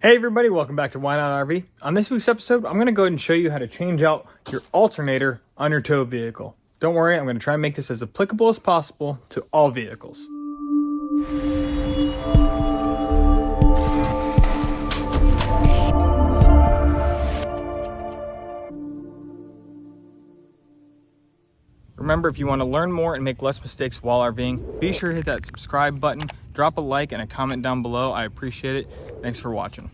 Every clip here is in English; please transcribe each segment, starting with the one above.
Hey everybody, welcome back to Why Not RV. On this week's episode, I'm going to go ahead and show you how to change out your alternator on your tow vehicle. Don't worry, I'm going to try and make this as applicable as possible to all vehicles. Remember, if you want to learn more and make less mistakes while RVing, be sure to hit that subscribe button, drop a like and a comment down below. I appreciate it. Thanks for watching.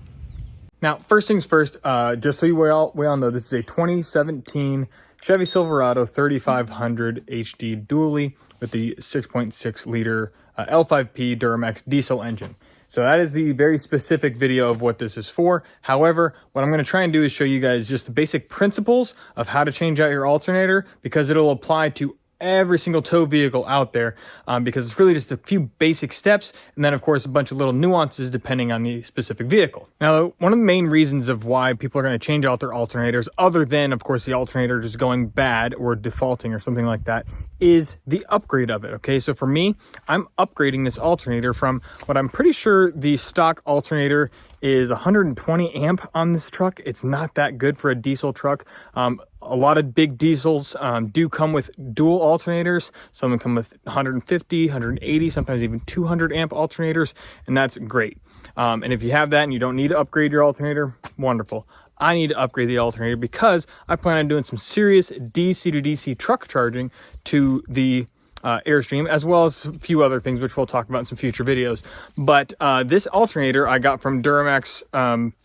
Now, first things first, just so we all know, this is a 2017 Chevy Silverado 3500 HD dually with the 6.6 liter L5P Duramax diesel engine. So that is the very specific video of what this is for. However, what I'm going to try and do is show you guys just the basic principles of how to change out your alternator, because it'll apply to every single tow vehicle out there, because it's really just a few basic steps, and then of course a bunch of little nuances depending on the specific vehicle. Now, one of the main reasons of why people are going to change out their alternators, other than of course the alternator just going bad or defaulting or something like that, is the upgrade of it. Okay, so for me, I'm upgrading this alternator from what I'm pretty sure the stock alternator is 120 amp on this truck. It's not that good for a diesel truck. A lot of big diesels do come with dual alternators. Some of them come with 150, 180, sometimes even 200 amp alternators, and that's great. And if you have that and you don't need to upgrade your alternator, wonderful. I need to upgrade the alternator because I plan on doing some serious DC to DC truck charging to the Airstream, as well as a few other things which we'll talk about in some future videos. But this alternator I got from Duramax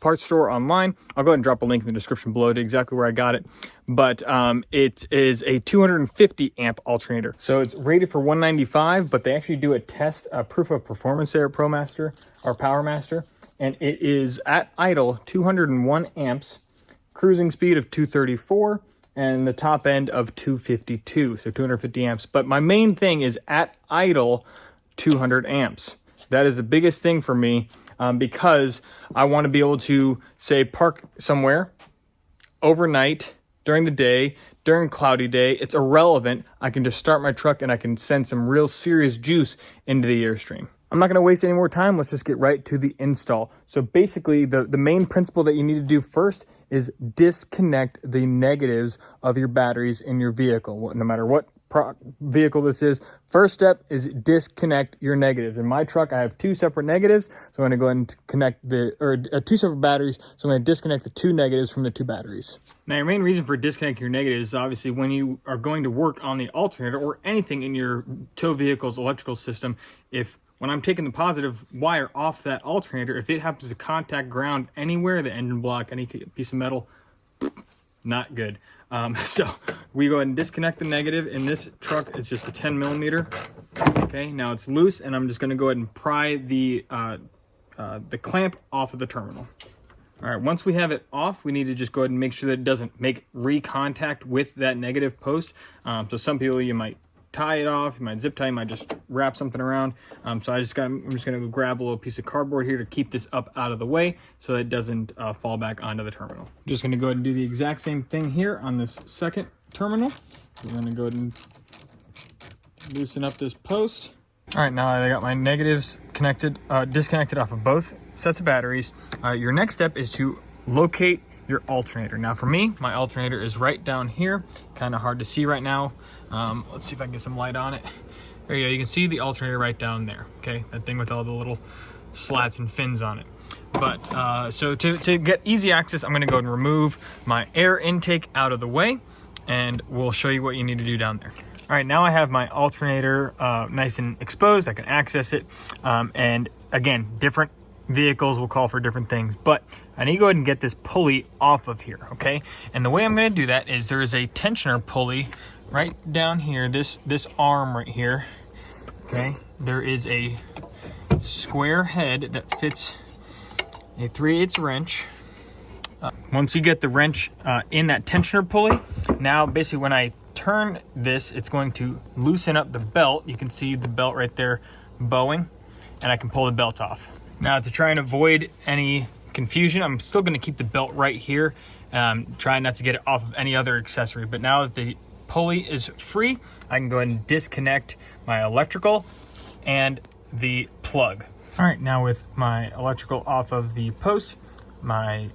parts store online. I'll go ahead and drop a link in the description below to exactly where I got it. But it is a 250 amp alternator, so it's rated for 195, but they actually do a test proof of performance there at ProMaster or PowerMaster, and it is at idle 201 amps, cruising speed of 234, and the top end of 252, so 250 amps. But my main thing is at idle 200 amps. That is the biggest thing for me, because I want to be able to, say, park somewhere overnight, during the day, during cloudy day. It's irrelevant. I can just start my truck and I can send some real serious juice into the Airstream. I'm not going to waste any more time. Let's just get right to the install. So basically, the main principle that you need to do first is disconnect the negatives of your batteries in your vehicle. No matter what vehicle this is, first step is disconnect your negatives. In my truck, I have two separate negatives, so I'm going to go ahead and connect two separate batteries, so I'm going to disconnect the two negatives from the two batteries. Now, your main reason for disconnecting your negatives is obviously when you are going to work on the alternator or anything in your tow vehicle's electrical system, when I'm taking the positive wire off that alternator, if it happens to contact ground anywhere, the engine block, any piece of metal, not good. So we go ahead and disconnect the negative. In this truck, it's just a 10 millimeter. Okay, now it's loose, and I'm just going to go ahead and pry the clamp off of the terminal. All right, once we have it off, we need to just go ahead and make sure that it doesn't make re-contact with that negative post. So some people, you might tie it off, you might zip tie, you might just wrap something around. So I'm just gonna go grab a little piece of cardboard here to keep this up out of the way so that it doesn't fall back onto the terminal. I'm just gonna go ahead and do the exact same thing here on this second terminal. We're gonna go ahead and loosen up this post. All right, now that I got my negatives disconnected off of both sets of batteries, your next step is to locate your alternator. Now for me, my alternator is right down here. Kind of hard to see right now. Let's see if I can get some light on it. There you go, you can see the alternator right down there. Okay, that thing with all the little slats and fins on it. But so to get easy access, I'm gonna go and remove my air intake out of the way, and we'll show you what you need to do down there. All right, now I have my alternator nice and exposed. I can access it, and again, different vehicles will call for different things, but I need to go ahead and get this pulley off of here, okay? And the way I'm going to do that is there is a tensioner pulley right down here, this arm right here, okay? There is a square head that fits a 3/8 wrench. Once you get the wrench in that tensioner pulley, now basically when I turn this, it's going to loosen up the belt. You can see the belt right there bowing, and I can pull the belt off. Now, to try and avoid any confusion, I'm still going to keep the belt right here, trying not to get it off of any other accessory. But now that the pulley is free, I can go ahead and disconnect my electrical and the plug. All right, now with my electrical off of the post, my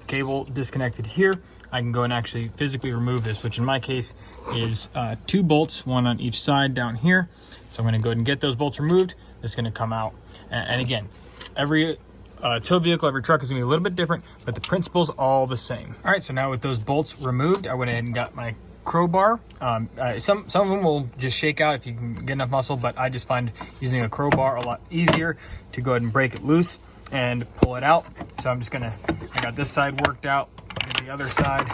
cable disconnected here, I can go and actually physically remove this, which in my case is 2 bolts, one on each side down here. So I'm gonna go ahead and get those bolts removed. It's gonna come out. And again, every tow vehicle, every truck is gonna be a little bit different, but the principle's all the same. All right, so now with those bolts removed, I went ahead and got my crowbar. Some of them will just shake out if you can get enough muscle, but I just find using a crowbar a lot easier to go ahead and break it loose and pull it out. So I'm just gonna, I got this side worked out, and the other side.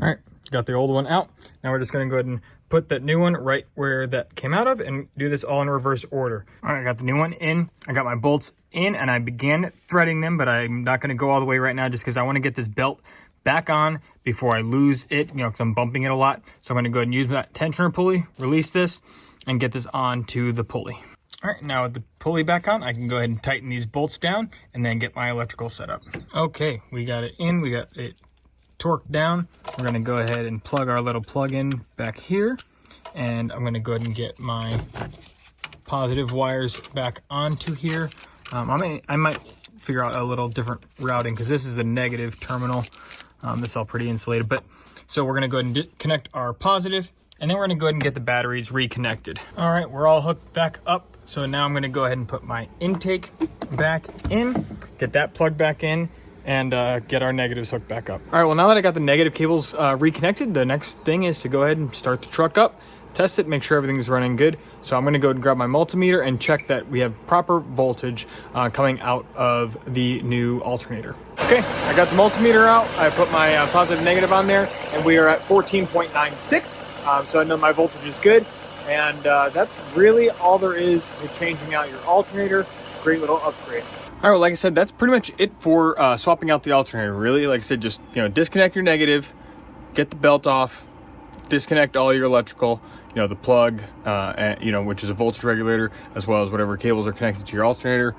All right, got the old one out. Now we're just gonna go ahead and put that new one right where that came out of and do this all in reverse order. All right, I got the new one in. I got my bolts in and I began threading them, but I'm not gonna go all the way right now just because I wanna get this belt back on before I lose it, because I'm bumping it a lot. So I'm gonna go ahead and use that tensioner pulley, release this, and get this onto the pulley. All right, now with the pulley back on, I can go ahead and tighten these bolts down and then get my electrical set up. Okay, we got it in, we got it torqued down. We're gonna go ahead and plug our little plug-in back here, and I'm gonna go ahead and get my positive wires back onto here. I might figure out a little different routing because this is the negative terminal. This is all pretty insulated, but so we're gonna go ahead and connect our positive, and then we're gonna go ahead and get the batteries reconnected. All right, we're all hooked back up. So now I'm gonna go ahead and put my intake back in, get that plugged back in, and get our negatives hooked back up. All right, well, now that I got the negative cables reconnected, the next thing is to go ahead and start the truck up, test it, make sure everything's running good. So I'm gonna go and grab my multimeter and check that we have proper voltage coming out of the new alternator. Okay, I got the multimeter out. I put my positive negative on there, and we are at 14.96. So I know my voltage is good. And that's really all there is to changing out your alternator. Great little upgrade. All right, well, like I said, that's pretty much it for swapping out the alternator. Really, like I said, just disconnect your negative, get the belt off, disconnect all your electrical, the plug, which is a voltage regulator, as well as whatever cables are connected to your alternator.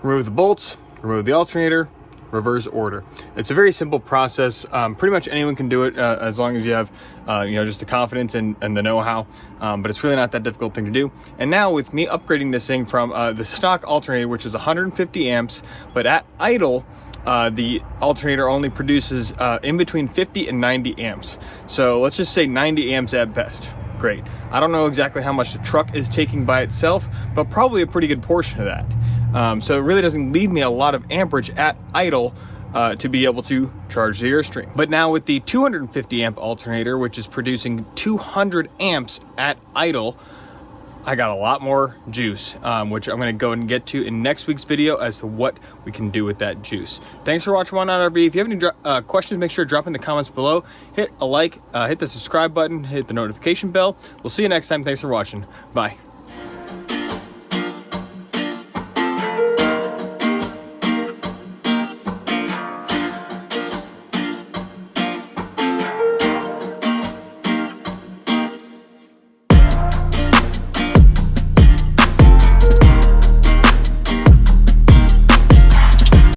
Remove the bolts, remove the alternator, reverse order. It's a very simple process. Pretty much anyone can do it as long as you have, just the confidence and the know-how. But it's really not that difficult thing to do. And now with me upgrading this thing from the stock alternator, which is 150 amps, but at idle, the alternator only produces in between 50 and 90 amps. So let's just say 90 amps at best. Great. I don't know exactly how much the truck is taking by itself, but probably a pretty good portion of that. So it really doesn't leave me a lot of amperage at idle to be able to charge the Airstream. But now with the 250 amp alternator, which is producing 200 amps at idle, I got a lot more juice, which I'm gonna go and get to in next week's video as to what we can do with that juice. Thanks for watching One Out RV. If you have any questions, make sure to drop in the comments below. Hit a like, hit the subscribe button, hit the notification bell. We'll see you next time. Thanks for watching. Bye.